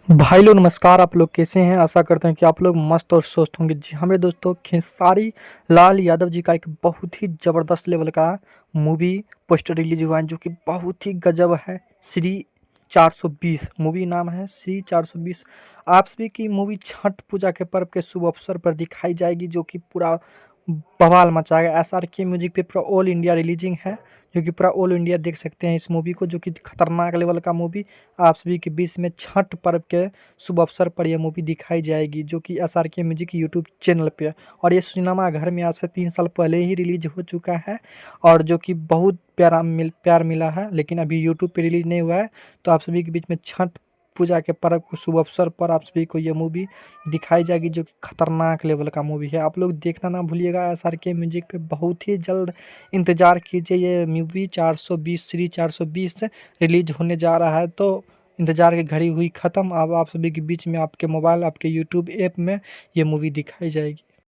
भाई लोग नमस्कार। आप लोग कैसे हैं? आशा करते हैं कि आप लोग मस्त और स्वस्थ होंगे। जी हाँ मेरे दोस्तों, खेसारी लाल यादव जी का एक बहुत ही ज़बरदस्त लेवल का मूवी पोस्टर रिलीज हुआ है जो कि बहुत ही गजब है। श्री 420 मूवी नाम है, श्री 420। आप सभी की मूवी छठ पूजा के पर्व के शुभ अवसर पर दिखाई जाएगी जो कि पूरा बवाल मचाएगा। SRK म्यूजिक पे पूरा ऑल इंडिया रिलीजिंग है जो कि पूरा ऑल इंडिया देख सकते हैं इस मूवी को, जो कि खतरनाक लेवल का मूवी आप सभी के बीच में छठ पर्व के शुभ अवसर पर यह मूवी दिखाई जाएगी जो कि SRK म्यूजिक यूट्यूब चैनल पे। और ये सिनेमा घर में आज से 3 साल पहले ही रिलीज हो चुका है और जो कि बहुत प्यार मिला है, लेकिन अभी यूट्यूब पे रिलीज नहीं हुआ है। तो आप सभी के बीच में छठ पूजा के पर्व के शुभ अवसर पर आप सभी को ये मूवी दिखाई जाएगी जो कि खतरनाक लेवल का मूवी है। आप लोग देखना ना भूलिएगा। SRK म्यूजिक पे बहुत ही जल्द इंतज़ार कीजिए। ये मूवी 420 श्री 420 रिलीज होने जा रहा है, तो इंतज़ार की घड़ी हुई ख़त्म। अब आप सभी के बीच में आपके मोबाइल, आपके यूट्यूब ऐप में ये मूवी दिखाई जाएगी।